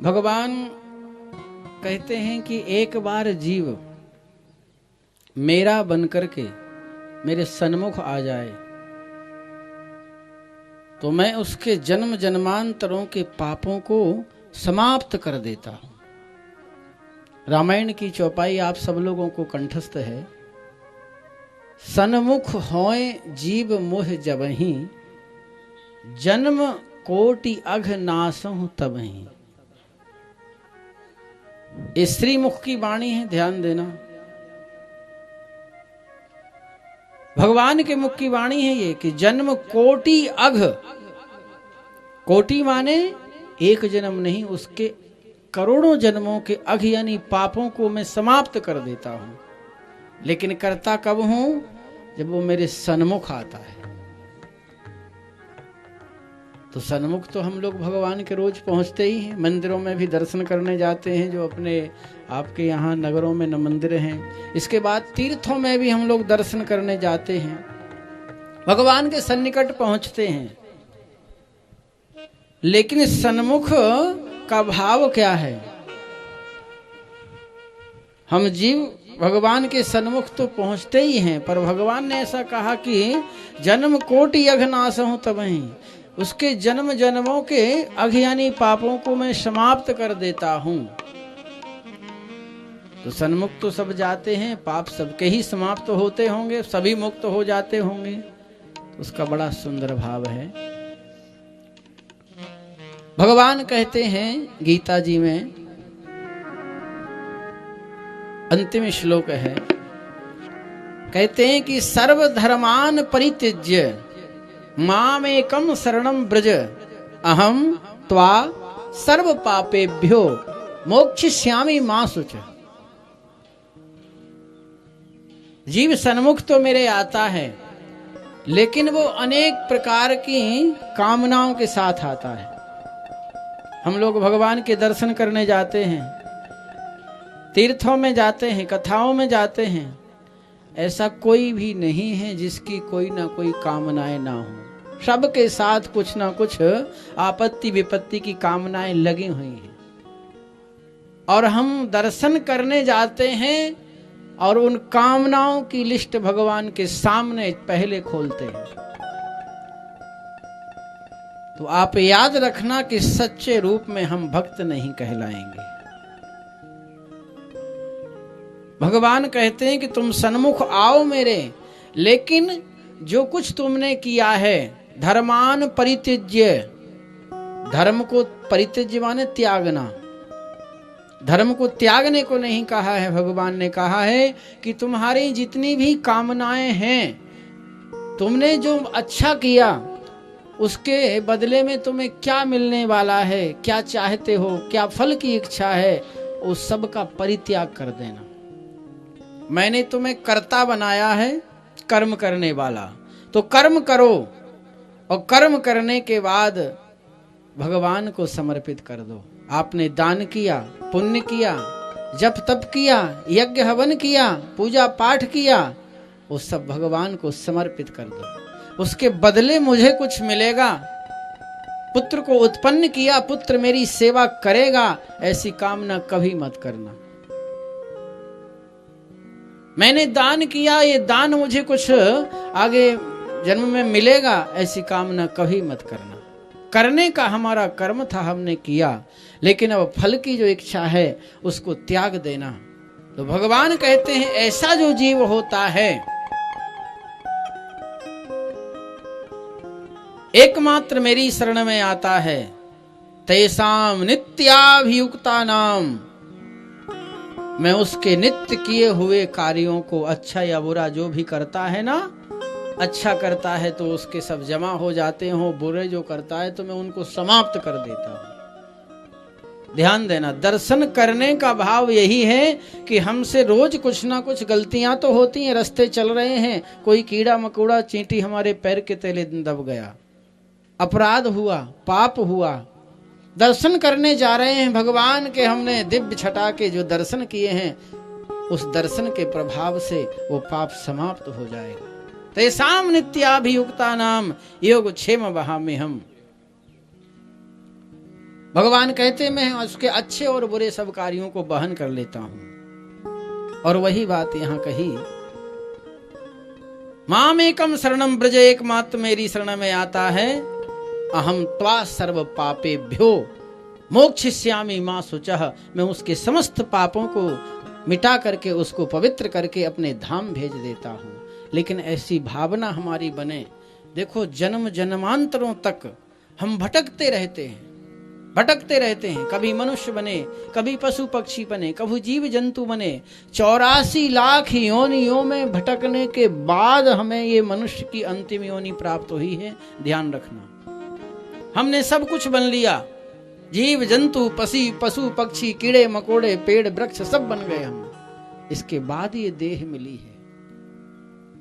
भगवान कहते हैं कि एक बार जीव मेरा बनकर के मेरे सन्मुख आ जाए तो मैं उसके जन्म जन्मांतरों के पापों को समाप्त कर देता हूं। रामायण की चौपाई आप सब लोगों को कंठस्थ है। सन्मुख होए जीव मोह जबहि, जन्म कोटि अघ नासहु तबहि। स्त्री मुख की वाणी है, ध्यान देना। भगवान के मुख की वाणी है ये कि जन्म कोटि अघ, कोटि माने एक जन्म नहीं, उसके करोड़ों जन्मों के अघ यानी पापों को मैं समाप्त कर देता हूं। लेकिन करता कब हूं? जब वो मेरे सन्मुख आता है। तो सन्मुख तो हम लोग भगवान के रोज पहुंचते ही हैं। मंदिरों में भी दर्शन करने जाते हैं, जो अपने आपके यहाँ नगरों में न मंदिर हैं। इसके बाद तीर्थों में भी हम लोग दर्शन करने जाते हैं, भगवान के सन्निकट पहुंचते हैं। लेकिन सन्मुख का भाव क्या है? हम जीव भगवान के सन्मुख तो पहुंचते ही हैं, पर भगवान ने ऐसा कहा कि जन्म कोटि अघ नासहु तबहि, उसके जन्म जन्मों के अघ यानी पापों को मैं समाप्त कर देता हूं। तो सन्मुख तो सब जाते हैं, पाप सबके ही समाप्त होते होंगे, सभी मुक्त हो जाते होंगे। तो उसका बड़ा सुंदर भाव है। भगवान कहते हैं गीता जी में, अंतिम श्लोक है, कहते हैं कि सर्वधर्मान परित्यज्य मामेकं शरणं व्रज, अहम त्वा सर्व पापेभ्यो मोक्षयिष्यामि मा शुच। जीव सन्मुख तो मेरे आता है, लेकिन वो अनेक प्रकार की कामनाओं के साथ आता है। हम लोग भगवान के दर्शन करने जाते हैं, तीर्थों में जाते हैं, कथाओं में जाते हैं। ऐसा कोई भी नहीं है जिसकी कोई ना कोई कामनाएं ना हो। सबके साथ कुछ ना कुछ आपत्ति विपत्ति की कामनाएं लगी हुई हैं। और हम दर्शन करने जाते हैं और उन कामनाओं की लिस्ट भगवान के सामने पहले खोलते हैं। तो आप याद रखना कि सच्चे रूप में हम भक्त नहीं कहलाएंगे। भगवान कहते हैं कि तुम सन्मुख आओ मेरे, लेकिन जो कुछ तुमने किया है धर्मान परित्यज्य, धर्म को परित्यज्य माने त्यागना, धर्म को त्यागने को नहीं कहा है। भगवान ने कहा है कि तुम्हारी जितनी भी कामनाएं हैं, तुमने जो अच्छा किया उसके बदले में तुम्हें क्या मिलने वाला है, क्या चाहते हो, क्या फल की इच्छा है, उस सब का परित्याग कर देना। मैंने तुम्हें कर्ता बनाया है, कर्म करने वाला, तो कर्म करो और कर्म करने के बाद भगवान को समर्पित कर दो। आपने दान किया, पुण्य किया, जप तप किया, यज्ञ हवन किया, पूजा पाठ किया, वो सब भगवान को समर्पित कर दो। उसके बदले मुझे कुछ मिलेगा। पुत्र को उत्पन्न किया, पुत्र मेरी सेवा करेगा, ऐसी कामना कभी मत करना। मैंने दान किया, ये दान मुझे कुछ आगे जन्म में मिलेगा, ऐसी कामना कभी मत करना। करने का हमारा कर्म था, हमने किया, लेकिन अब फल की जो इच्छा है उसको त्याग देना। तो भगवान कहते हैं ऐसा जो जीव होता है, एकमात्र मेरी शरण में आता है, तेसाम नित्याभियुक्ता नाम, मैं उसके नित्य किए हुए कार्यों को, अच्छा या बुरा जो भी करता है ना, अच्छा करता है तो उसके सब जमा हो जाते हो, बुरे जो करता है तो मैं उनको समाप्त कर देता हूं। ध्यान देना, दर्शन करने का भाव यही है कि हमसे रोज कुछ ना कुछ गलतियां तो होती हैं। रास्ते चल रहे हैं, कोई कीड़ा मकोड़ा चींटी हमारे पैर के तले दब गया, अपराध हुआ, पाप हुआ। दर्शन करने जा रहे हैं भगवान के, हमने दिव्य छटा के जो दर्शन किए हैं, उस दर्शन के प्रभाव से वो पाप समाप्त हो जाएगा। तेसाम नित्याभियुक्ता नाम योग क्षेम वहाम्यहम्। भगवान कहते मैं उसके अच्छे और बुरे सब कार्यों को वहन कर लेता हूं। और वही बात यहां कही, माम एकम शरणम ब्रज, एकमात्र मेरी शरण में आता है। अहम त्वा सर्व पापेभ्यो मोक्षयिष्यामि मां शुचः, मैं उसके समस्त पापों को मिटा करके उसको पवित्र करके अपने धाम भेज देता हूं। लेकिन ऐसी भावना हमारी बने, देखो जन्म जन्मांतरों तक हम भटकते रहते हैं, कभी मनुष्य बने, कभी पशु पक्षी बने, कभी जीव जंतु बने, 84 लाख योनियों में भटकने के बाद हमें ये मनुष्य की अंतिम योनि प्राप्त हुई है। ध्यान रखना, हमने सब कुछ बन लिया, जीव जंतु पशु पक्षी कीड़े मकोड़े पेड़ वृक्ष सब बन गए हम, इसके बाद ये देह मिली है।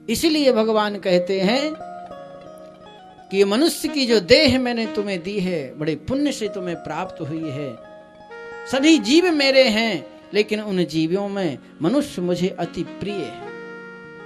इसीलिए भगवान कहते हैं कि ये मनुष्य की जो देह मैंने तुम्हें दी है बड़े पुण्य से तुम्हें प्राप्त हुई है। सभी जीव मेरे हैं, लेकिन उन जीवों में मनुष्य मुझे अति प्रिय है।